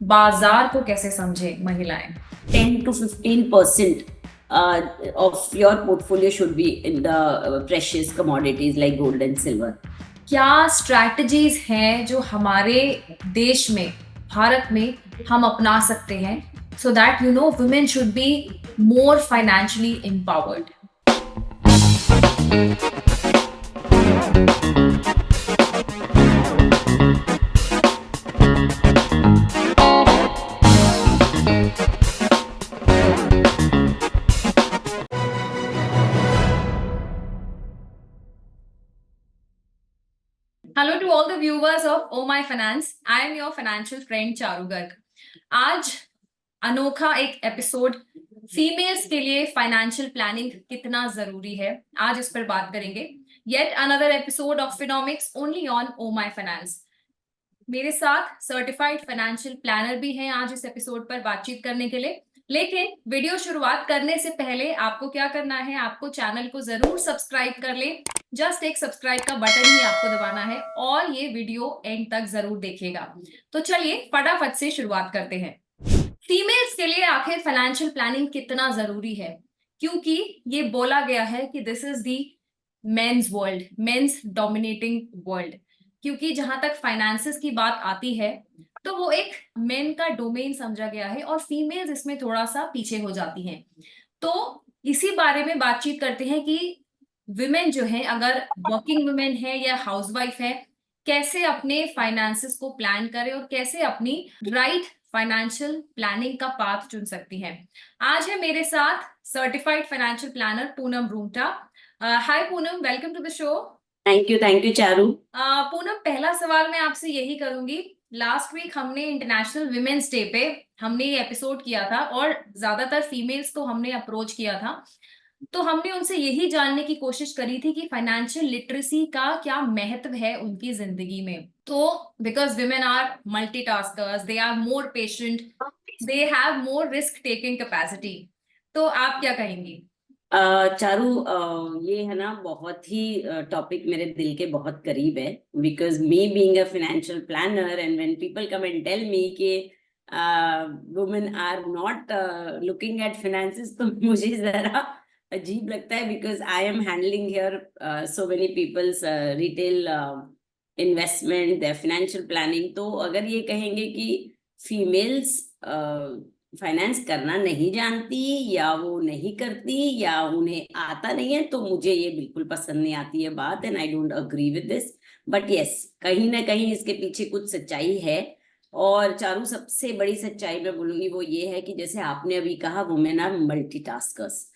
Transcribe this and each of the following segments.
बाजार को कैसे समझे महिलाएं? 10 to 15% of your portfolio should be in the precious commodities like gold and silver. क्या स्ट्रैटेजीज हैं जो हमारे देश में, भारत में हम अपना सकते हैं so that women should be more financially empowered? Hello to all the viewers of oh my finance. I am your financial friend Charu Garg. आज अनोखा एक एपिसोड, फीमेल्स के लिए फाइनेंशियल प्लानिंग कितना जरूरी है, आज इस पर बात करेंगे। Yet another episode of Finomics only on O my Finance. मेरे साथ सर्टिफाइड फाइनेंशियल प्लानर भी हैं आज इस एपिसोड पर बातचीत करने के लिए। लेकिन वीडियो शुरुआत करने से पहले आपको क्या करना है, आपको चैनल को जरूर सब्सक्राइब कर ले। जस्ट एक सब्सक्राइब का बटन ही आपको दबाना है और ये वीडियो एंड तक जरूर देखिएगा। तो चलिए फटाफट से शुरुआत करते हैं। फीमेल्स के लिए आखिर फाइनेंशियल प्लानिंग कितना जरूरी है? क्योंकि ये बोला गया है कि this is the men's world, men's dominating world. क्योंकि जहां तक फाइनेंसेस की बात आती है तो वो एक मेन का डोमेन समझा गया है और फीमेल्स इसमें थोड़ा सा पीछे हो जाती हैं। तो इसी बारे में बातचीत करते हैं कि विमेन जो है, अगर वर्किंग वुमेन है या हाउसवाइफ है, कैसे अपने फाइनेंसेस को प्लान करें और कैसे अपनी राइट फाइनेंशियल प्लानिंग का पाथ चुन सकती हैं। आज है मेरे साथ certified financial planner Poonam Rungta. Hi Poonam, welcome to the show. Thank you Charu. Poonam, पहला सवाल मैं आपसे यही करूंगी। लास्ट वीक हमने इंटरनेशनल विमेन्स डे पे हमने ये एपिसोड किया था और ज्यादातर फीमेल्स को हमने अप्रोच किया था। तो हमने उनसे यही जानने की कोशिश करी थी कि फाइनेंशियल लिटरेसी का क्या महत्व है उनकी जिंदगी में। तो because women are multitaskers, they are more patient, they have more risk taking capacity. तो आप क्या कहेंगी? चारू, ये है ना, बहुत ही टॉपिक मेरे दिल के बहुत करीब है। Because me being a financial planner and when people come and tell me कि women are not looking at finances, तो मुझे जरा अजीब लगता है। Because I am handling here so many people's retail investment, their financial planning. तो अगर ये कहेंगे कि फीमेल्स फाइनेंस करना नहीं जानती या वो नहीं करती या उन्हें आता नहीं है, तो मुझे ये बिल्कुल पसंद नहीं आती है बात, and I don't agree with this. But yes, कहीं ना कहीं इसके पीछे कुछ सच्चाई है। और चारू, सबसे बड़ी सच्चाई मैं बोलूंगी वो ये है कि जैसे आपने अभी कहा, वुमेन आर मल्टीटास्कर्स।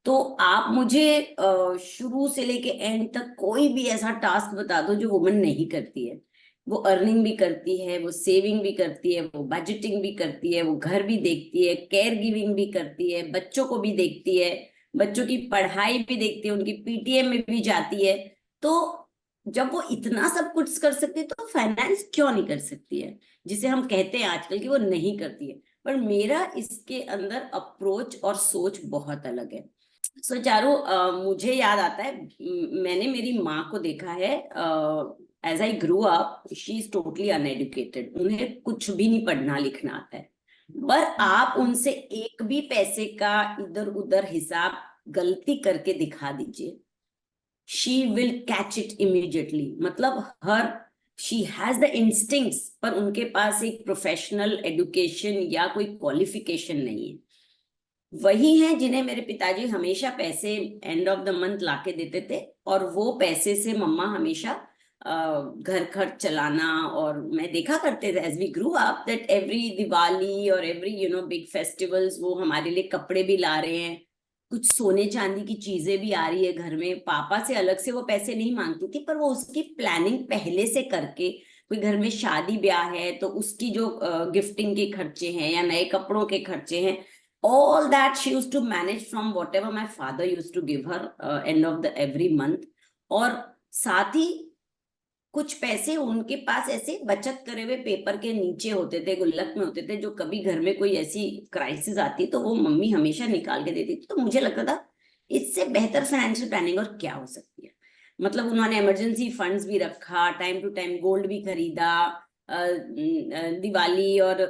तो आप मुझे शुरू से लेके एंड तक कोई भी ऐसा टास्क बता दो जो वुमेन नहीं करती है। वो अर्निंग भी करती है, वो सेविंग भी करती है, वो बजटिंग भी करती है, वो घर भी देखती है, केयर गिविंग भी करती है, बच्चों को भी देखती है, बच्चों की पढ़ाई भी देखती है, उनकी पीटीएम में भी जाती है। तो जब वो इतना सब कुछ कर सकती है तो फाइनेंस क्यों नहीं कर सकती है, जिसे हम कहते हैं आजकल कि वो नहीं करती है। पर मेरा इसके अंदर अप्रोच और सोच बहुत अलग है। सो चारू, मुझे याद आता है, मैंने मेरी माँ को देखा है। As I grow up, she is totally uneducated, उन्हें कुछ भी नहीं पढ़ना लिखना आता है। पर आप उनसे एक भी पैसे का इधर उधर हिसाब गलती करके दिखा दीजिए, she will catch it immediately. मतलब हर शी हैज द इंस्टिंक्ट्स, पर उनके पास एक प्रोफेशनल एडुकेशन या कोई क्वालिफिकेशन नहीं है। वही हैं जिन्हें मेरे पिताजी हमेशा पैसे एंड ऑफ द मंथ लाके देते थे, और वो पैसे से मम्मा हमेशा घर खर्च चलाना। और मैं देखा करते थे as we grew up that every Diwali और एवरी बिग फेस्टिवल्स वो हमारे लिए कपड़े भी ला रहे हैं, कुछ सोने चांदी की चीजें भी आ रही है घर में। पापा से अलग से वो पैसे नहीं मांगती थी, पर वो उसकी प्लानिंग पहले से करके, कोई घर में शादी ब्याह है तो उसकी जो गिफ्टिंग के खर्चे हैं या नए कपड़ों के खर्चे हैं, all that she used to manage from whatever my father used to give her end of the every month। और साथ ही कुछ पैसे उनके पास ऐसे बचत करे हुए पेपर के नीचे होते थे, गुल्लक में होते थे, जो कभी घर में कोई ऐसी क्राइसिस आती तो वो मम्मी हमेशा निकाल के देती थी। तो मुझे लगता था इससे बेहतर फाइनेंशियल प्लानिंग और क्या हो सकती है। मतलब उन्होंने इमरजेंसी फंड्स भी रखा, टाइम टू टाइम गोल्ड भी खरीदा, दिवाली और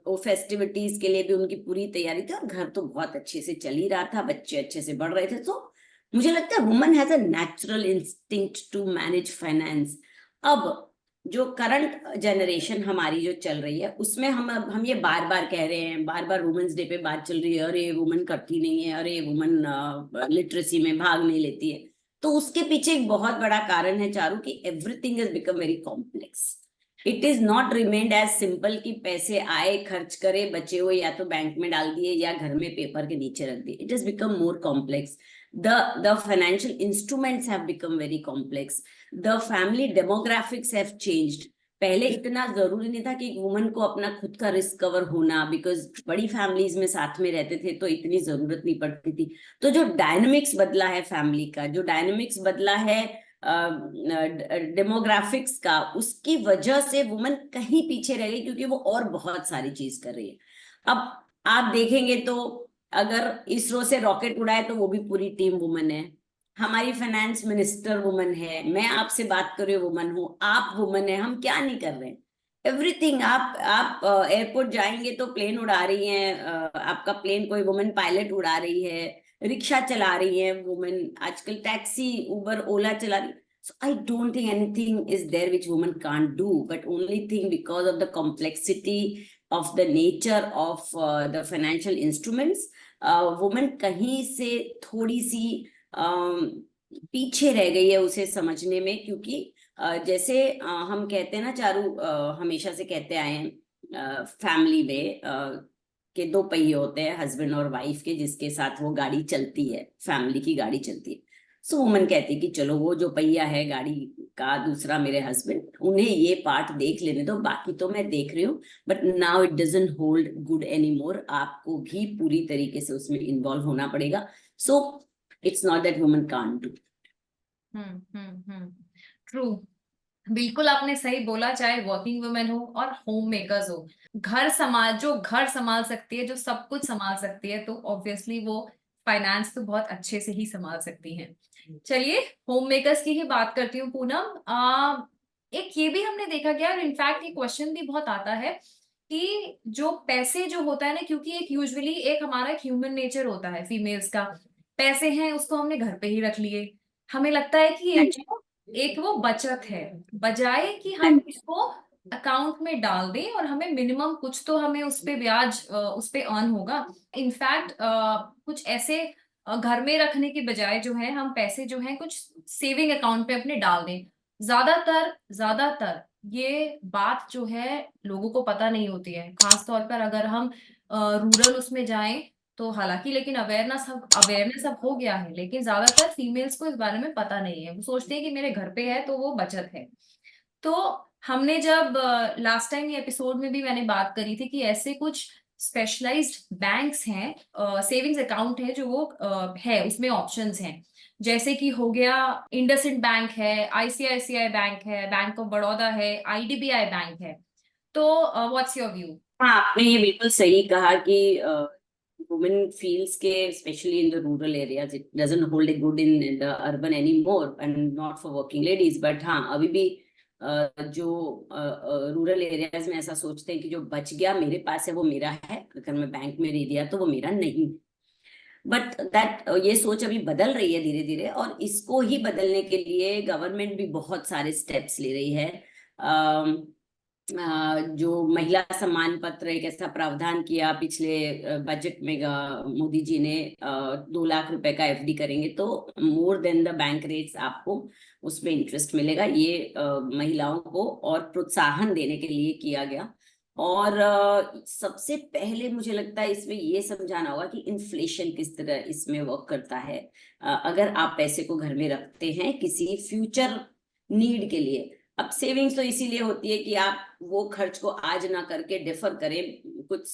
वो फेस्टिविटीज के लिए भी उनकी पूरी तैयारी थी, और घर तो बहुत अच्छे से चल ही रहा था, बच्चे अच्छे से बढ़ रहे थे। तो मुझे लगता है woman has a natural instinct to manage finance. अब जो करंट जनरेशन हमारी जो चल रही है, उसमें हम ये बार बार कह रहे हैं, बार बार वुमेन्स डे पे बात चल रही है, अरे वुमन करती नहीं है, अरे वुमन लिटरेसी में भाग नहीं लेती है। तो उसके पीछे एक बहुत बड़ा कारण है चारू, कि everything is become very complex. It is not remained as simple कि पैसे आए, खर्च करे, बचे हुए या तो बैंक में डाल दिए या घर में पेपर के नीचे रख दिए। It is become more complex. the financial instruments have become very complex. The family demographics have changed. पहले इतना जरूरी नहीं था कि एक वुमन को अपना खुद का रिस्क कवर होना, बिकॉज बड़ी फैमिलीज में साथ में रहते थे तो इतनी जरूरत नहीं पड़ती थी। तो जो डायनेमिक्स बदला है फैमिली का, जो डायनेमिक्स बदला है डेमोग्राफिक्स का, उसकी वजह से वुमन कहीं पीछे रह गई, क्योंकि वो और बहुत सारी चीज कर रही है। अब आप देखेंगे तो अगर इसरो से रॉकेट उड़ाए तो वो भी पूरी टीम वुमन है। हमारी फाइनेंस मिनिस्टर वुमन है, मैं आपसे बात कर रही हूँ वुमन हूँ, आप वुमन है, हम क्या नहीं कर रहे हैं? एवरीथिंग। आप एयरपोर्ट जाएंगे तो प्लेन उड़ा रही हैं, आपका प्लेन कोई वुमन पायलट उड़ा रही है, रिक्शा चला रही है वुमन, आजकल टैक्सी उबर ओला चला रही। So I don't think anything is there which women can't do, but only thing because of the complexity of the nature of the financial instruments, women कहीं से थोड़ी सी पीछे रह गई है उसे समझने में। क्योंकि जैसे हम कहते हैं ना चारू, हमेशा से कहते आए हैं फैमिली में के दो पहिए होते हैं, हस्बैंड और वाइफ के, जिसके साथ वो गाड़ी चलती है, फैमिली की गाड़ी चलती है। सो वुमन कहती है कि चलो वो जो पहिया है गाड़ी का, दूसरा मेरे हस्बैंड, उन्हें ये पार्ट देख लेने दो, बाकी तो मैं देख रही हूँ। But now it doesn't hold good any more, आपको भी पूरी तरीके से उसमें इन्वॉल्व होना पड़ेगा। सो it's not that woman can't do. True. बिल्कुल आपने सही बोला, चाहे वर्किंग वुमेन हो और होम मेकर्स हो, घर संभाल सकती है, जो सब कुछ संभाल सकती है, तो ऑब्वियसली वो फाइनेंस तो बहुत अच्छे से ही संभाल सकती हैं। चलिए, होम मेकर्स की ही बात करती हूँ पूनम। एक ये भी हमने देखा गया, और इनफैक्ट ये क्वेश्चन भी बहुत आता है कि जो पैसे जो होता है ना, क्योंकि एक यूजुअली एक हमारा एक ह्यूमन नेचर होता है फीमेल्स का, पैसे हैं उसको हमने घर पे ही रख लिए, हमें लगता है कि हाँ जी। एक वो बचत है, बजाय कि हाँ हम जी। इसको अकाउंट में डाल दें और हमें मिनिमम कुछ तो हमें उस पे ब्याज उस पे अर्न होगा। इनफैक्ट कुछ ऐसे घर में रखने के बजाय जो है हम पैसे जो है कुछ सेविंग अकाउंट पे अपने डाल दें। ज्यादातर ज्यादातर ये बात जो है लोगों को पता नहीं होती है, खास तौर पर अगर हम रूरल उसमें जाएं तो। हालांकि लेकिन अवेयरनेस अब हो गया है, लेकिन ज्यादातर फीमेल्स को इस बारे में पता नहीं है, वो सोचते हैं कि मेरे घर पे है तो वो बचत है। तो हमने जब लास्ट टाइम ये एपिसोड में भी मैंने बात करी थी कि ऐसे कुछ स्पेशलाइज्ड बैंक्स हैं, सेविंग्स अकाउंट है जो वो है, उसमें ऑप्शंस हैं, जैसे कि हो गया इंडसइंड बैंक है, आईसीआईसीआई बैंक है, बैंक ऑफ बड़ौदा है, आईडीबीआई बैंक है। तो व्हाट्स योर व्यू? हाँ, आपने ये बिल्कुल सही कहा कि women feels के especially in the rural areas it doesn't hold a good in the urban anymore and not for working ladies, but हाँ अभी भी जो रूरल एरियाज में ऐसा सोचते हैं कि जो बच गया मेरे पास है वो मेरा है, अगर मैं बैंक में दे दिया तो वो मेरा नहीं। बट दैट ये सोच अभी बदल रही है धीरे धीरे, और इसको ही बदलने के लिए गवर्नमेंट भी बहुत सारे स्टेप्स ले रही है। जो महिला सम्मान पत्र, एक ऐसा प्रावधान किया पिछले बजट में मोदी जी ने, 2 लाख रुपए का एफडी करेंगे तो more than the bank rates आपको उसमें इंटरेस्ट मिलेगा। ये महिलाओं को और प्रोत्साहन देने के लिए किया गया। और सबसे पहले मुझे लगता है इसमें ये समझाना होगा कि इन्फ्लेशन किस तरह इसमें वर्क करता है। अगर आप पैसे को घर में रखते हैं किसी फ्यूचर नीड के लिए, अब सेविंग्स तो इसीलिए होती है कि आप वो खर्च को आज ना करके डिफर करें, कुछ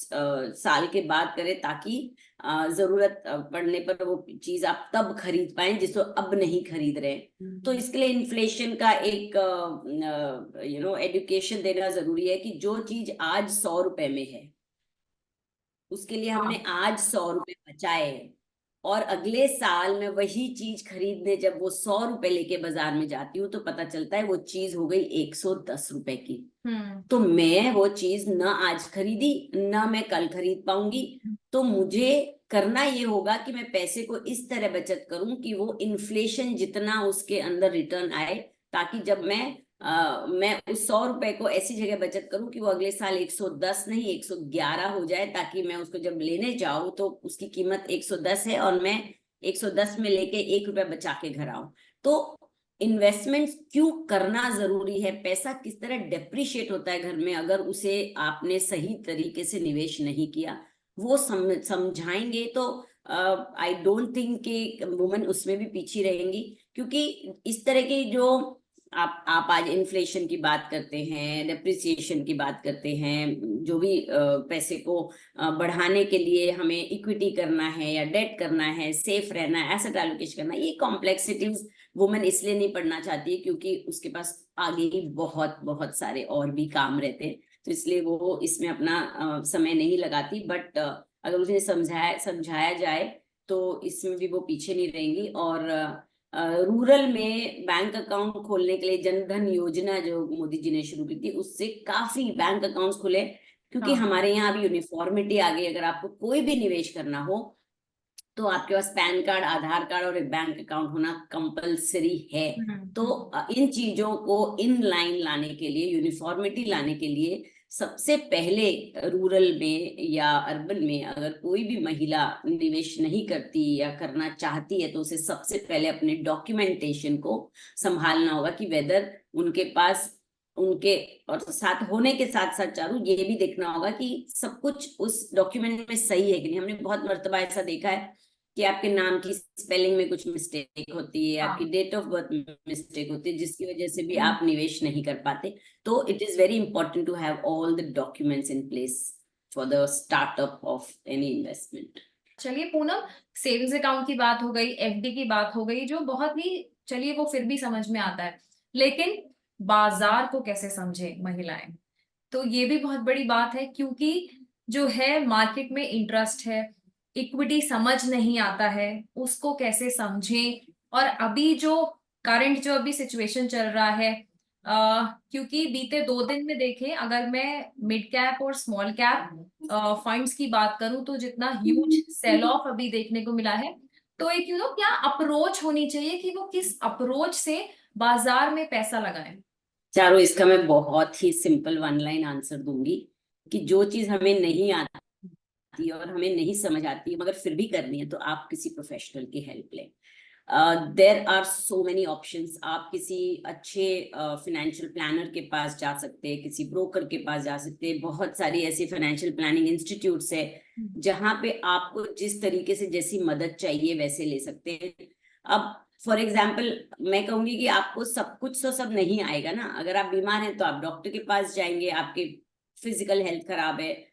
साल के बाद करें, ताकि जरूरत पड़ने पर वो चीज आप तब खरीद पाए जिसको अब नहीं खरीद रहे हैं। तो इसके लिए इन्फ्लेशन का एक एजुकेशन देना जरूरी है कि जो चीज आज 100 रुपए में है उसके लिए हमने आज 100 रुपए बचाए हैं, और अगले साल मैं वही चीज खरीदने जब वो 100 रुपए लेके बाजार में जाती हूँ तो पता चलता है वो चीज हो गई 110 रुपए की। तो मैं वो चीज न आज खरीदी न मैं कल खरीद पाऊंगी। तो मुझे करना ये होगा कि मैं पैसे को इस तरह बचत करूं कि वो इन्फ्लेशन जितना उसके अंदर रिटर्न आए, ताकि जब मैं उस 100 रुपए को ऐसी जगह बचत करूं कि वो अगले साल 110 नहीं 111 हो जाए, ताकि मैं उसको जब लेने जाऊं तो उसकी कीमत 110 है और मैं 110 में लेके 1 रुपया बचा के घर आऊं। तो इन्वेस्टमेंट क्यों करना जरूरी है, पैसा किस तरह डेप्रिशिएट होता है घर में अगर उसे आपने सही तरीके से निवेश नहीं किया, वो समझाएंगे तो आई डोंट थिंक कि वुमेन उसमें भी पीछे रहेंगी। क्योंकि इस तरह की जो आप आज इन्फ्लेशन की बात करते हैं, डेप्रिसिएशन की बात करते हैं, जो भी पैसे को बढ़ाने के लिए हमें इक्विटी करना है या डेट करना है, सेफ रहना है, एसेट एलोकेशन करना है, ये कॉम्प्लेक्सिटीज वुमेन इसलिए नहीं पढ़ना चाहती है क्योंकि उसके पास आगे ही बहुत बहुत सारे और भी काम रहते हैं, तो इसलिए वो इसमें अपना समय नहीं लगाती। बट अगर उन्हें समझाया जाए तो इसमें भी वो पीछे नहीं रहेंगी। और रूरल में बैंक अकाउंट खोलने के लिए जन धन योजना जो मोदी जी ने शुरू की थी, उससे काफी बैंक अकाउंट्स खुले। क्योंकि हमारे यहाँ अभी यूनिफॉर्मिटी आ गई, अगर आपको कोई भी निवेश करना हो तो आपके पास पैन कार्ड, आधार कार्ड और एक बैंक अकाउंट होना कंपलसरी है। तो इन चीजों को इन लाइन लाने के लिए, यूनिफॉर्मिटी लाने के लिए सबसे पहले रूरल में या अर्बन में अगर कोई भी महिला निवेश नहीं करती या करना चाहती है तो उसे सबसे पहले अपने डॉक्यूमेंटेशन को संभालना होगा कि वेदर उनके पास उनके और साथ होने के साथ साथ चारू ये भी देखना होगा कि सब कुछ उस डॉक्यूमेंट में सही है कि नहीं। हमने बहुत मर्तबा ऐसा देखा है कि आपके नाम की स्पेलिंग में कुछ मिस्टेक होती है, आपकी डेट ऑफ बर्थ में मिस्टेक होती है, जिसकी वजह से भी आप निवेश नहीं कर पाते। तो it is very important to have all the documents in place for the startup of any investment. चलिए पूनम, सेविंग्स अकाउंट की बात हो गई, एफडी की बात हो गई, जो बहुत ही, चलिए वो फिर भी समझ में आता है, लेकिन बाजार को कैसे समझे महिलाएं, तो ये भी बहुत बड़ी बात है। क्योंकि जो है मार्केट में इंटरेस्ट है, इक्विटी समझ नहीं आता है, उसको कैसे समझें। और अभी जो करंट जो अभी सिचुएशन चल रहा है, क्योंकि बीते 2 दिन में देखें, अगर मैं मिड कैप और स्मॉल कैप फंड्स की बात करूं तो जितना ह्यूज सेल ऑफ अभी देखने को मिला है, तो एक क्या अप्रोच होनी चाहिए कि वो किस अप्रोच से बाजार में पैसा लगाएं। चारों इसका मैं बहुत ही सिंपल वन लाइन आंसर दूंगी कि जो चीज हमें नहीं आती और हमें नहीं समझ आती मगर फिर भी करनी है तो आप किसी प्रोफेशनल की हेल्प लें। There are so many options. आप किसी अच्छे फाइनेंशियल प्लानर के पास जा सकते हैं, किसी ब्रोकर के पास जा सकते हैं। बहुत सारी ऐसी फाइनेंशियल प्लानिंग इंस्टीट्यूट्स है जहां पे आपको जिस तरीके से जैसी मदद चाहिए वैसे ले सकते हैं। अब फॉर एग्जाम्पल मैं कहूंगी कि आपको सब कुछ तो सब नहीं आएगा ना। अगर आप बीमार हैं तो आप डॉक्टर के पास जाएंगे, आपके फिजिकल हेल्थ खराब है,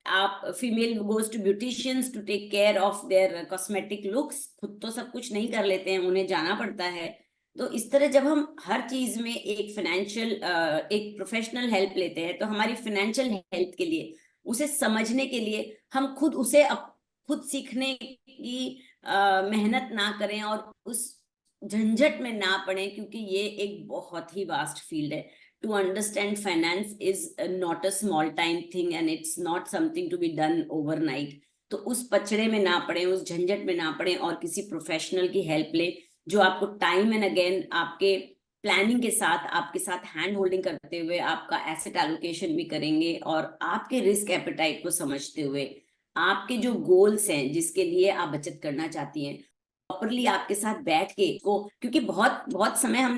आप female goes to beauticians to take care of their cosmetic looks, खुद तो सब कुछ नहीं कर लेते हैं, उन्हें जाना पड़ता है। तो इस तरह जब हम हर चीज में एक फाइनेंशियल एक प्रोफेशनल हेल्प लेते हैं तो हमारी फाइनेंशियल हेल्थ के लिए, उसे समझने के लिए हम खुद उसे खुद सीखने की मेहनत ना करें और उस झंझट में ना पड़े, क्योंकि ये एक बहुत ही वास्ट फील्ड है। To understand finance is not a small time thing and it's not something to be done overnight. तो उस पचड़े में ना पड़े, उस झंझट में ना पड़े और किसी प्रोफेशनल की हेल्प ले जो आपको टाइम एंड अगेन आपके प्लानिंग के साथ, आपके साथ हैंड होल्डिंग करते हुए आपका एसेट एलोकेशन भी करेंगे और आपके रिस्क एपेटाइट को समझते हुए आपके जो गोल्स हैं जिसके लिए आप बचत करना चाहती हैं प्रॉपरली आपके साथ बैठ के को, क्योंकि बहुत बहुत समय हम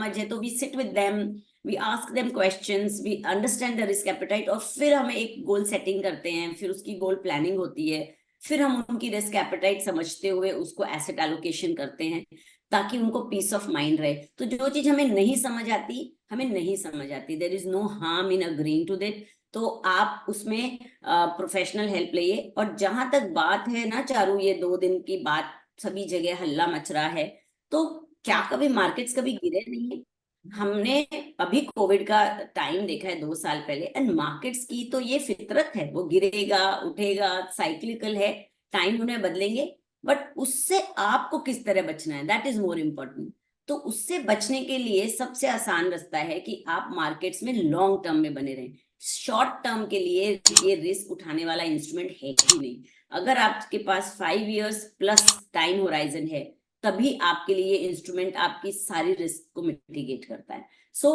मजे तो we sit with them, we ask them questions, we understand the risk appetite और फिर हम एक गोल सेटिंग करते हैं, फिर उसकी गोल प्लानिंग होती है, फिर हम उनकी रिस्क एपेटाइट समझते हुए उसको एसेट एलोकेशन करते हैं ताकि उनको पीस ऑफ माइंड रहे। तो जो चीज हमें नहीं समझ आती, हमें नहीं समझ आती, there is no harm in agreeing to that. तो आप उसमें प्रोफेशनल हेल्प लिए। और जहां तक बात है ना चारू, ये 2 दिन की बात, सभी जगह हल्ला मच रहा है, तो क्या कभी मार्केट्स कभी गिरे नहीं है? हमने अभी कोविड का टाइम देखा है 2 साल पहले, एंड मार्केट्स की तो ये फितरत है, वो गिरेगा उठेगा, साइक्लिकल है, टाइम उन्हें बदलेंगे। बट उससे आपको किस तरह बचना है, दैट इज मोर इम्पोर्टेंट। तो उससे बचने के लिए सबसे आसान रास्ता है कि आप मार्केट्स में लॉन्ग टर्म में बने रहें। शॉर्ट टर्म के लिए ये रिस्क उठाने वाला इंस्ट्रूमेंट है ही नहीं। अगर आपके पास 5 years प्लस टाइम होराइजन है, तभी आपके लिए इंस्ट्रूमेंट आपकी सारी रिस्क को मिटिगेट करता है। So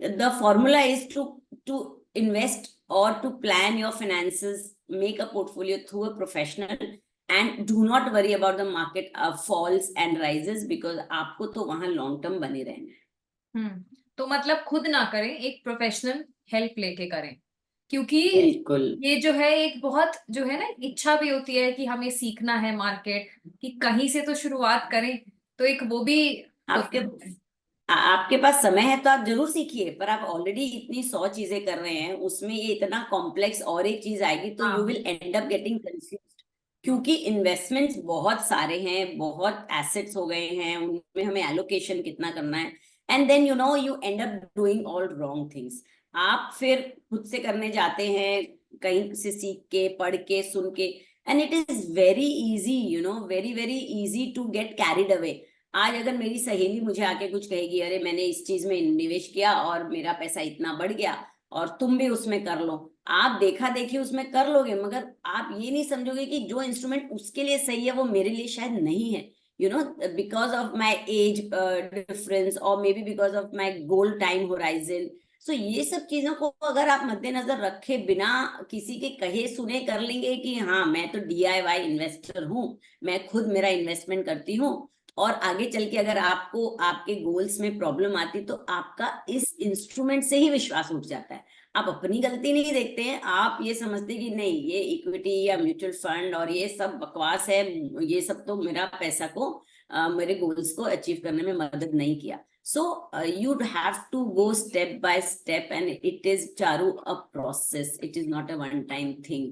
the formula is to invest or to plan your finances, make a portfolio through a professional, and do not worry about the market falls and rises, because आपको तो वहां long term बने रहना है। तो मतलब खुद ना करें, एक प्रोफेशनल हेल्प लेके करें, क्योंकि बिल्कुल। ये जो है एक बहुत जो है ना इच्छा भी होती है कि हमें सीखना है मार्केट, कि कहीं से तो शुरुआत करें, तो एक वो भी आपके होता है। आपके पास समय है तो आप जरूर सीखिए, पर आप ऑलरेडी इतनी 100 चीजें कर रहे हैं, उसमें ये इतना कॉम्प्लेक्स और एक चीज आएगी तो यू हाँ। Will and up getting confuse. क्योंकि इन्वेस्टमेंट्स बहुत सारे हैं, बहुत एसेट्स हो गए हैं, उनमें हमें एलोकेशन कितना करना है, and then you end up doing all wrong things. आप फिर खुद से करने जाते हैं, कहीं से सीख के, पढ़ के, सुन के, and it is very easy, very very easy to get carried away. आज अगर मेरी सहेली मुझे आके कुछ कहेगी, अरे मैंने इस चीज में निवेश किया और मेरा पैसा इतना बढ़ गया और तुम भी उसमें कर लो, आप देखा देखी उसमें कर लोगे, मगर आप ये नहीं समझोगे कि जो इंस्ट्रूमेंट उसके लिए सही है वो मेरे लिए शायद नहीं है। Because of my age difference, और maybe because of my goal time horizon. So ये सब चीजों को अगर आप मद्देनजर रखे बिना किसी के कहे सुने कर लेंगे कि हाँ मैं तो DIY इन्वेस्टर हूँ, मैं खुद मेरा इन्वेस्टमेंट करती हूँ, और आगे चल के अगर आपको आपके गोल्स में प्रॉब्लम आती तो आपका इस इंस्ट्रूमेंट से ही विश्वास उठ जाता है। आप अपनी गलती नहीं देखते हैं, आप ये समझते कि नहीं ये इक्विटी या म्यूचुअल फंड और ये सब बकवास है, ये सब तो मेरा पैसा को मेरे गोल्स को अचीव करने में मदद नहीं किया। सो you'd have to go step by step, and it is, Charu, a process, it is not a one time thing।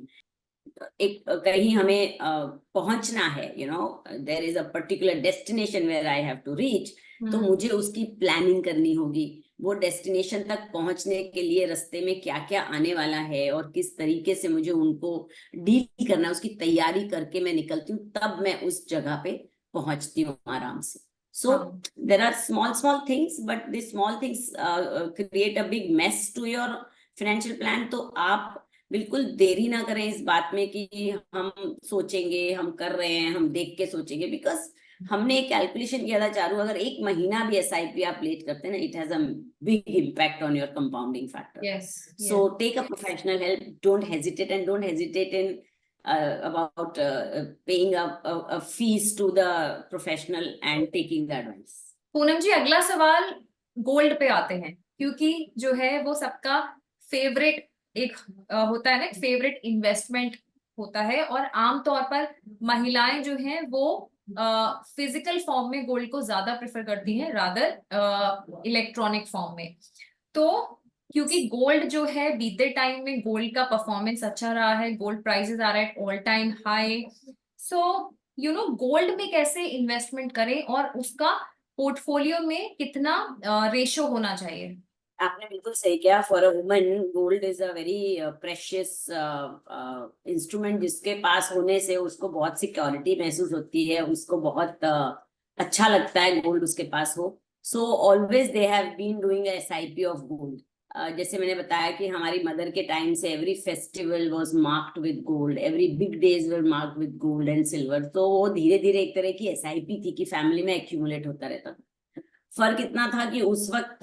एक कहीं हमें पहुंचना है, there is a particular destination where I have to reach, तो मुझे उसकी प्लानिंग करनी होगी। वो डेस्टिनेशन तक पहुंचने के लिए रास्ते में क्या क्या आने वाला है और किस तरीके से मुझे उनको डील करना है, उसकी तैयारी करके मैं निकलती हूँ, तब मैं उस जगह पे पहुंचती हूँ आराम से। So there are small small things, but this small things create a big mess to your financial plan. तो आप बिल्कुल देरी ना करें इस बात में कि हम सोचेंगे, हम कर रहे हैं, हम देख के सोचेंगे, बिकॉज हमने एक कैलकुलेशन किया था, चारू, अगर 1 महीना भी SIP आप लेट करते हैं ना, it has a big impact on your compounding factor. Yes. So take a professional help, don't hesitate, and don't hesitate in about paying a fees to the professional and taking the advice। Poonam ji, अगला सवाल gold पे आते हैं, क्योंकि जो है वो सबका फेवरेट एक होता है ना, एक फेवरेट इन्वेस्टमेंट होता है, और आमतौर पर महिलाएं जो हैं वो फिजिकल फॉर्म में गोल्ड को ज्यादा प्रेफर करती हैं रादर इलेक्ट्रॉनिक फॉर्म में। तो क्योंकि गोल्ड जो है बीते टाइम में गोल्ड का परफॉर्मेंस अच्छा रहा है, गोल्ड प्राइसेस आ रहा है all time high, so gold में कैसे इन्वेस्टमेंट करें और उसका पोर्टफोलियो में कितना रेशो होना चाहिए? आपने बिल्कुल सही किया। For a woman gold is a very precious instrument, जिसके पास होने से उसको बहुत सिक्योरिटी महसूस होती है, उसको बहुत अच्छा लगता है गोल्ड उसके पास हो। So always they have been doing SIP of gold. जैसे मैंने बताया कि हमारी मदर के टाइम से every festival was marked with gold, every big days were marked with gold and silver. तो वो धीरे धीरे एक तरह की SIP थी कि फैमिली में एक्यूमुलेट होता रहता था। फर्क इतना था कि उस वक्त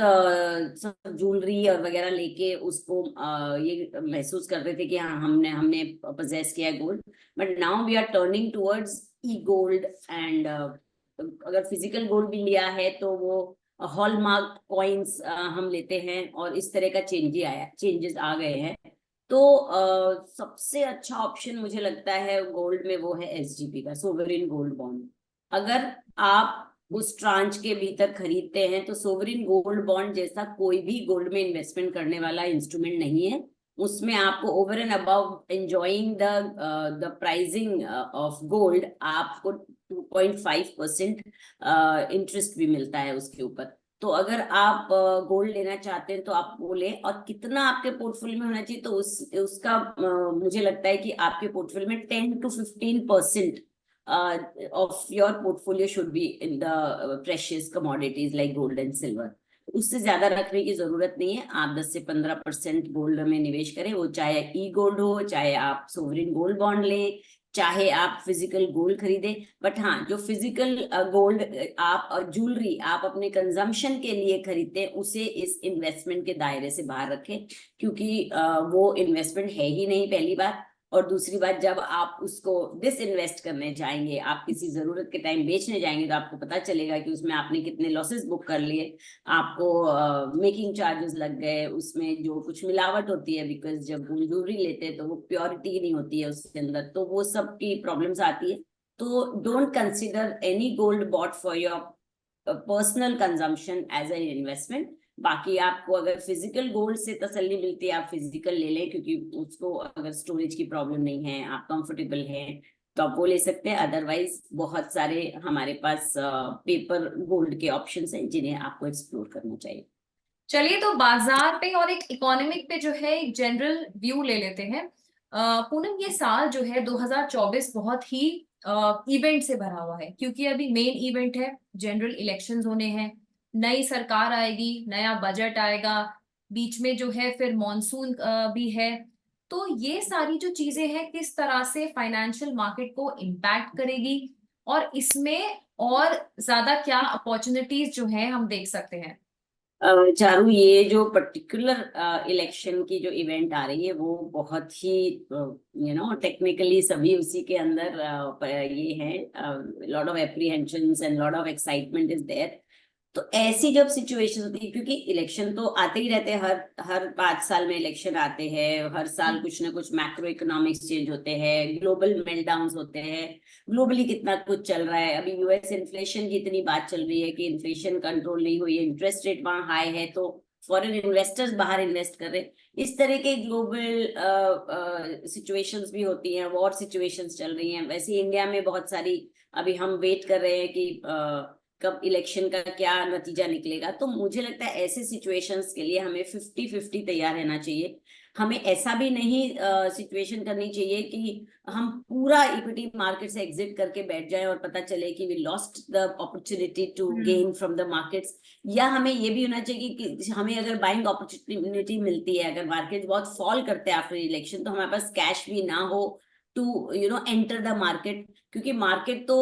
सब ज्वेलरी और वगैरह लेके उसको ये महसूस करते थे कि हाँ हमने हमने पोजेस किया है gold. But now we are turning towards e gold, and अगर फिजिकल गोल्ड भी लिया है तो वो हॉलमार्क कॉइन्स हम लेते हैं, और इस तरह का चेंजेस आ गए हैं। तो सबसे अच्छा ऑप्शन मुझे लगता है गोल्ड में वो है SGP का, सोवरेन गोल्ड बॉन्ड। अगर आप उस ट्रांच के भीतर खरीदते हैं तो सोवरेन गोल्ड बॉन्ड जैसा कोई भी गोल्ड में इन्वेस्टमेंट करने वाला इंस्ट्रूमेंट नहीं है। उसमें आपको over and above enjoying the pricing of gold, आपको 2.5% इंटरेस्ट भी मिलता है उसके ऊपर। तो अगर आप गोल्ड लेना चाहते हैं तो आप वो लें, और कितना आपके पोर्टफोलियो में होना चाहिए तो उसका मुझे लगता है कि आपके पोर्टफोलियो में 10 to 15% of your portfolio should be in the precious commodities like gold and silver. उससे ज्यादा रखने की जरूरत नहीं है। आप 10 से 15% गोल्ड में निवेश करें, वो चाहे ई गोल्ड हो, चाहे आप सोवरिन गोल्ड बॉन्ड लें, चाहे आप फिजिकल गोल्ड खरीदें। बट हाँ, जो फिजिकल गोल्ड आप ज्वेलरी आप अपने कंजम्पशन के लिए खरीदते हैं, उसे इस इन्वेस्टमेंट के दायरे से बाहर रखें, क्योंकि वो इन्वेस्टमेंट है ही नहीं, पहली बात। और दूसरी बात, जब आप उसको डिस इन्वेस्ट करने जाएंगे, आप किसी जरूरत के टाइम बेचने जाएंगे, तो आपको पता चलेगा कि उसमें आपने कितने लॉसेस बुक कर लिए। आपको मेकिंग चार्जेस लग गए, उसमें जो कुछ मिलावट होती है, बिकॉज जब गोल्ड ज्वेलरी लेते हैं तो वो प्योरिटी नहीं होती है उसके अंदर, तो वो सब की प्रॉब्लम्स आती है। तो don't consider any gold bought for your personal consumption as an investment. बाकी आपको अगर फिजिकल गोल्ड से तसल्ली मिलती है, आप फिजिकल ले लें, क्योंकि उसको अगर स्टोरेज की प्रॉब्लम नहीं है, आप कंफर्टेबल हैं, तो आप वो ले सकते हैं। अदरवाइज बहुत सारे हमारे पास पेपर गोल्ड के ऑप्शंस हैं जिन्हें आपको एक्सप्लोर करना चाहिए। चलिए, तो बाजार पे और एक इकोनॉमिक पे जो है एक जनरल व्यू ले लेते हैं। पूनम, ये साल जो है 2024 बहुत ही इवेंट से भरा हुआ है, क्योंकि अभी मेन इवेंट है, जनरल इलेक्शंस होने हैं, नई सरकार आएगी, नया बजट आएगा, बीच में जो है फिर मॉनसून भी है। तो ये सारी जो चीजें हैं किस तरह से फाइनेंशियल मार्केट को इम्पैक्ट करेगी, और इसमें और ज्यादा क्या अपॉर्चुनिटीज जो है हम देख सकते हैं? चारू, ये जो पर्टिकुलर इलेक्शन की जो इवेंट आ रही है, वो बहुत ही टेक्निकली सभी उसी के अंदर ये है, lot of apprehensions and lot of excitement is there. तो ऐसी जब सिचुएशन होती है, क्योंकि इलेक्शन तो आते ही रहते हैं, हर हर 5 साल में इलेक्शन आते हैं, हर साल कुछ ना कुछ मैक्रो इकोनॉमिक्स चेंज होते हैं, ग्लोबल मेल्टडाउन्स होते हैं, ग्लोबली कितना कुछ चल रहा है। अभी यूएस इन्फ्लेशन की इतनी बात चल रही है कि इन्फ्लेशन कंट्रोल नहीं हुई है, इंटरेस्ट रेट वहां हाई है, तो फॉरेन इन्वेस्टर्स बाहर इन्वेस्ट कर रहे हैं। इस तरह के ग्लोबल सिचुएशंस भी होती हैं, वॉर सिचुएशंस चल रही हैं। वैसे इंडिया में बहुत सारी, अभी हम वेट कर रहे हैं कि कब इलेक्शन का क्या नतीजा निकलेगा। तो मुझे लगता है ऐसे सिचुएशंस के लिए हमें 50-50 तैयार रहना चाहिए। हमें ऐसा भी नहीं सिचुएशन करनी चाहिए कि हम पूरा इक्विटी मार्केट से एग्जिट करके बैठ जाएं और पता चले कि we lost the opportunity to gain from the markets. या हमें ये भी होना चाहिए कि हमें अगर बाइंग अपॉर्चुनिटी मिलती है, अगर मार्केट बहुत फॉल करते हैं आफ्टर इलेक्शन, तो हमारे पास कैश भी ना हो टू एंटर द मार्केट, क्योंकि मार्केट तो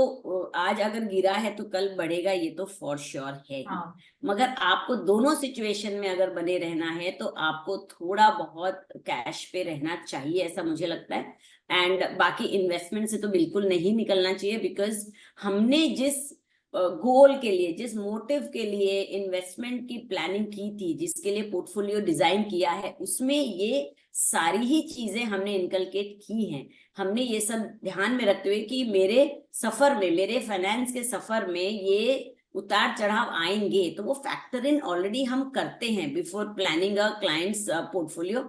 आज अगर गिरा है तो कल बढ़ेगा, ये तो फॉर श्योर है ही। हाँ। मगर आपको दोनों सिचुएशन में अगर बने रहना है, तो आपको थोड़ा बहुत कैश पे रहना चाहिए, ऐसा मुझे लगता है। एंड बाकी इन्वेस्टमेंट से तो बिल्कुल नहीं निकलना चाहिए, बिकॉज हमने जिस गोल के लिए, जिस मोटिव के लिए इन्वेस्टमेंट की प्लानिंग की थी, जिसके लिए पोर्टफोलियो डिजाइन किया है, उसमें ये सारी ही चीजें हमने इनकलकेट की हैं। हमने ये सब ध्यान में रखते हुए कि मेरे सफर में, मेरे फाइनेंस के सफर में ये उतार चढ़ाव आएंगे, तो वो फैक्टर इन ऑलरेडी हम करते हैं before planning a clients portfolio.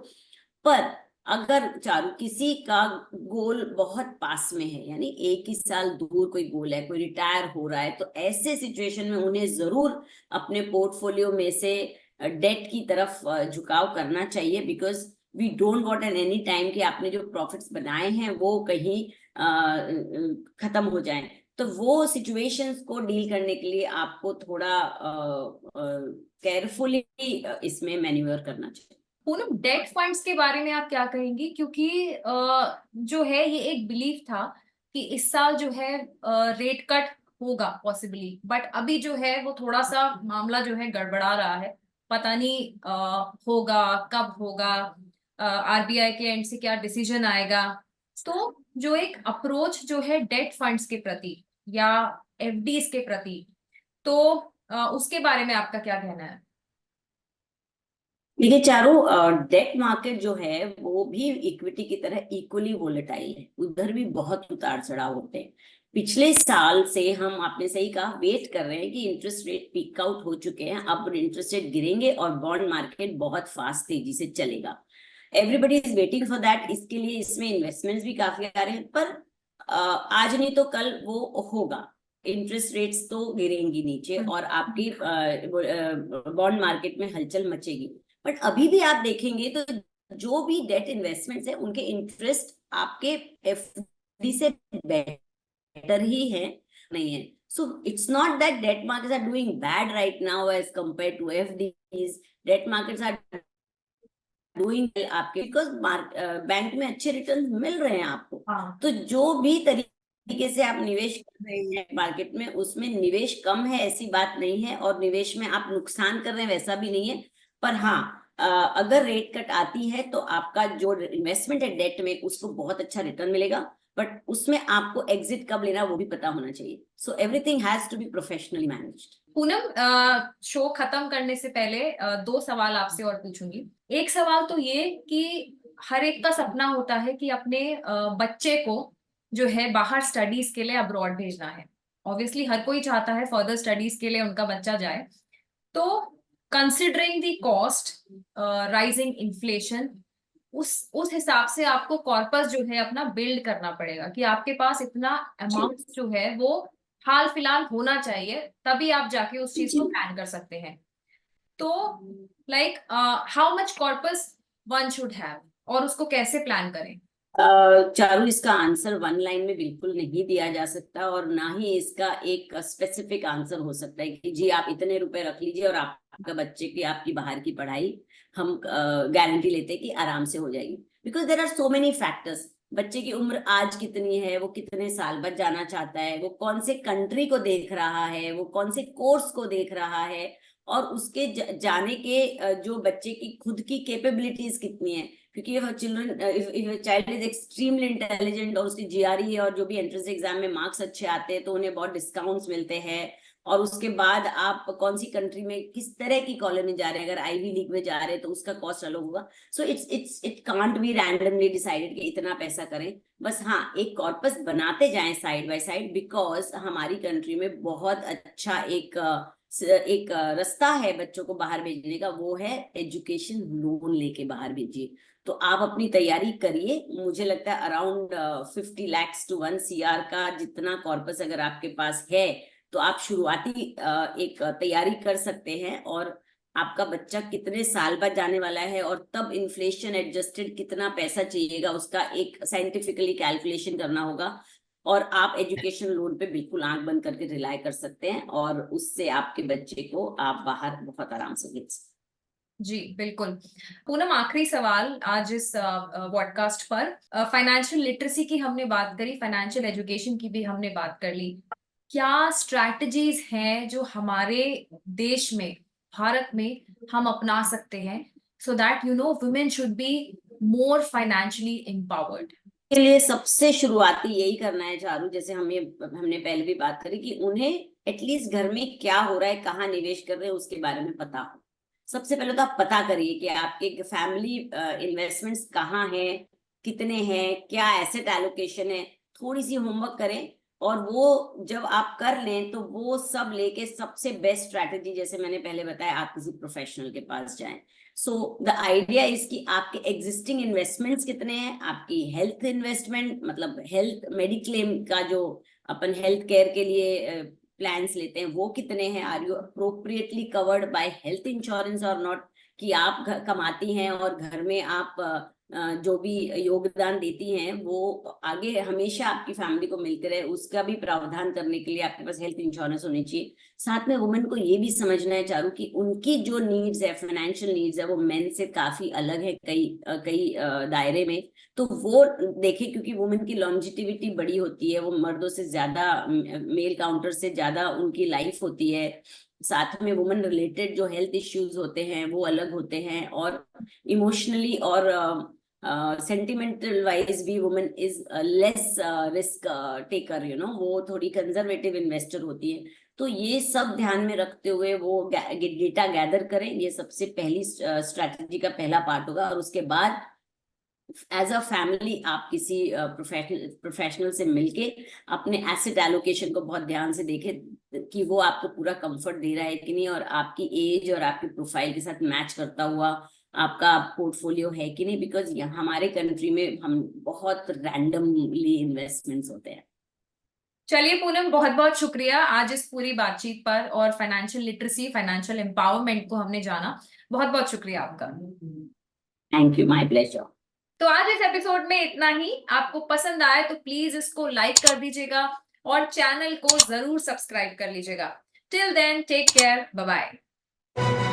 पर अगर चारू किसी का गोल बहुत पास में है, यानी एक ही साल दूर कोई गोल है, कोई रिटायर हो रहा है, तो ऐसे सिचुएशन में उन्हें जरूर अपने पोर्टफोलियो में से डेट की तरफ झुकाव करना चाहिए, because we don't want at any time कि आपने जो प्रॉफिट्स बनाए हैं वो कहीं खत्म हो जाएं। तो वो सिचुएशंस को डील करने के लिए आपको थोड़ा केयरफुली इसमें मैन्यूवर करना चाहिए। पूनम, डेट फंड्स के बारे में आप क्या कहेंगी? क्योंकि जो है ये एक बिलीफ था कि इस साल जो है रेट कट होगा पॉसिबली, बट अभी जो है वो थोड़ा सा मामला जो है गड़बड़ा रहा है। पता नहीं होगा कब होगा, आरबीआई के एंड से क्या डिसीजन आएगा। तो जो एक अप्रोच जो है डेट फंड्स के प्रति या एफडीज के प्रति, तो उसके बारे में आपका क्या कहना है? देखिए चारों, डेट मार्केट जो है वो भी इक्विटी की तरह इक्वली वोलेटाइल है, उधर भी बहुत उतार चढ़ाव होते हैं। पिछले साल से हम, आपने सही कहा, वेट कर रहे हैं कि इंटरेस्ट रेट पीक आउट हो चुके हैं, अब इंटरेस्ट रेट गिरेंगे और बॉन्ड मार्केट बहुत फास्ट तेजी से चलेगा। Everybody is waiting for that. इसके लिए इसमें इन्वेस्टमेंट्स भी काफी आ रहे हैं, पर आज नहीं तो कल वो होगा। इंटरेस्ट रेट्स तो गिरेंगी नीचे और आपकी बॉन्ड मार्केट में हलचल मचेगी। बट अभी भी आप देखेंगे तो जो भी डेट इन्वेस्टमेंट्स है, उनके इंटरेस्ट आपके एफडी से बेटर ही है, नहीं है। So it's not that debt markets are doing bad right now as compare to FDs. Debt markets are doing आपके बिकॉज बैंक में अच्छे रिटर्न मिल रहे हैं आपको। हाँ तो जो भी तरीके से आप निवेश कर रहे हैं मार्केट में, उसमें निवेश कम है ऐसी बात नहीं है, और निवेश में आप नुकसान कर रहे हैं वैसा भी नहीं है। पर हाँ, अगर रेट कट आती है तो आपका जो इन्वेस्टमेंट है डेट में, उसको बहुत अच्छा रिटर्न मिलेगा, बट उसमें आपको एग्जिट कब लेना वो भी पता होना चाहिए। So everything has to be professionally managed. Poonam, show खत्म करने से पहले दो सवाल आपसे और पूछूंगी। एक सवाल तो ये कि हर एक का सपना होता है कि अपने बच्चे को जो है बाहर स्टडीज के लिए अब्रॉड भेजना है। ऑब्वियसली हर कोई चाहता है फर्दर स्टडीज के लिए उनका बच्चा जाए। तो considering the cost, rising inflation, उस हिसाब से आपको कॉर्पस जो है अपना बिल्ड करना पड़ेगा कि आपके पास इतना जी अमाउंट जो है वो हाल फिलहाल होना चाहिए, तभी आप जाके उस चीज जी। को प्लान कर सकते हैं। तो like how much corpus one should have, और उसको कैसे प्लान करें? चारू, इसका आंसर वन लाइन में बिल्कुल नहीं दिया जा सकता, और ना ही इसका एक स्पेसिफिक आंसर हो सकता है कि जी आप इतने रुपए रख लीजिए और आपका बच्चे की, आपकी बाहर की पढ़ाई हम गारंटी लेते हैं कि आराम से हो जाएगी। Because there are so many factors. बच्चे की उम्र आज कितनी है, वो कितने साल बाद जाना चाहता है, वो कौन से कंट्री को देख रहा है, वो कौन से कोर्स को देख रहा है, और उसके जाने के जो बच्चे की खुद की कैपेबिलिटीज कितनी है। क्योंकि if child is extremely intelligent और उसकी जीआरई और जो भी एंट्रेंस एग्जाम में मार्क्स अच्छे आते हैं तो उन्हें बहुत डिस्काउंट्स मिलते हैं। और उसके बाद आप कौन सी कंट्री में किस तरह की कॉलेज में जा रहे हैं, अगर आईवी लीग में जा रहे हैं तो उसका कॉस्ट अलग होगा। So it can't be randomly decided कि इतना पैसा करें। बस हाँ, एक कॉर्पस बनाते जाएं साइड बाय साइड, बिकॉज हमारी कंट्री में बहुत अच्छा एक रास्ता है बच्चों को बाहर भेजने का, वो है एजुकेशन लोन लेके बाहर भेजिए। तो आप अपनी तैयारी करिए। मुझे लगता है अराउंड 50 lakhs to 1 CR का जितना कॉर्पस अगर आपके पास है तो आप शुरुआती एक तैयारी कर सकते हैं। और आपका बच्चा कितने साल बाद जाने वाला है और तब इन्फ्लेशन एडजस्टेड कितना पैसा चाहिएगा, उसका एक साइंटिफिकली कैलकुलेशन करना होगा। और आप एजुकेशन लोन पे बिल्कुल आंख बंद करके रिलाय कर सकते हैं, और उससे आपके बच्चे को आप बाहर बहुत आराम से भेज सकते हैं। जी बिल्कुल। पूनम, आखिरी सवाल आज इस पॉडकास्ट पर। फाइनेंशियल लिटरेसी की हमने बात करी, फाइनेंशियल एजुकेशन की भी हमने बात कर ली। क्या स्ट्रैटेजीज हैं जो हमारे देश में, भारत में हम अपना सकते हैं so that women should be more financially empowered? के लिए सबसे शुरुआती यही करना है चारू, जैसे हमने पहले भी बात करी कि उन्हें एटलीस्ट घर में क्या हो रहा है, कहाँ निवेश कर रहे हैं, उसके बारे में पता हो। सबसे पहले तो आप पता करिए कि आपके फैमिली इन्वेस्टमेंट्स कहाँ हैं, कितने हैं, क्या एसेट एलोकेशन है। थोड़ी सी होमवर्क करें, और वो जब आप कर लें तो वो सब लेके सबसे बेस्ट स्ट्रैटेजी, जैसे मैंने पहले बताया, आप किसी प्रोफेशनल के पास जाएं। सो द आइडिया इज कि आपके एग्जिस्टिंग इन्वेस्टमेंट्स कितने हैं, आपकी हेल्थ इन्वेस्टमेंट मतलब हेल्थ मेडिक्लेम का जो अपन हेल्थ केयर के लिए प्लान्स लेते हैं वो कितने हैं, are you appropriately covered by health insurance और नॉट। कि आप कमाती हैं और घर में आप जो भी योगदान देती हैं वो आगे हमेशा आपकी फैमिली को मिलते रहे, उसका भी प्रावधान करने के लिए आपके पास हेल्थ इंश्योरेंस होनी चाहिए। साथ में वुमेन को ये भी समझना है चारू कि उनकी जो नीड्स है, फाइनेंशियल नीड्स है, वो मेन से काफी अलग है कई दायरे में। तो वो देखे, क्योंकि वुमेन की लॉन्जिटिविटी बड़ी होती है, वो मर्दों से ज्यादा, मेल काउंटर से ज्यादा उनकी लाइफ होती है। साथ में वुमेन रिलेटेड जो हेल्थ इश्यूज होते हैं वो अलग होते हैं, और इमोशनली और सेंटिमेंटल वाइज भी women is less risk taker, वो थोड़ी कंजर्वेटिव इन्वेस्टर होती है। तो ये सब ध्यान में रखते हुए वो डेटा गैदर करें, ये सबसे पहली स्ट्रैटेजी का पहला पार्ट होगा। और उसके बाद एज अ फैमिली आप किसी प्रोफेशनल से मिलके अपने एसेट एलोकेशन को बहुत ध्यान से देखें कि वो आपको पूरा कंफर्ट दे रहा है कि नहीं, और आपकी एज और आपकी प्रोफाइल के साथ मैच करता हुआ आपका पोर्टफोलियो है कि नहीं। बिकॉज यहाँ हमारे कंट्री में हम बहुत रैंडमली इन्वेस्टमेंट्स होते हैं। चलिए पूनम, बहुत बहुत शुक्रिया आज इस पूरी बातचीत पर, और फाइनेंशियल लिटरेसी, फाइनेंशियल एम्पावरमेंट को हमने जाना। बहुत बहुत शुक्रिया आपका। Thank you, my pleasure. तो आज इस एपिसोड में इतना ही। आपको पसंद आए तो प्लीज इसको लाइक कर दीजिएगा, और चैनल को जरूर सब्सक्राइब कर लीजिएगा। Till then take care, bye bye.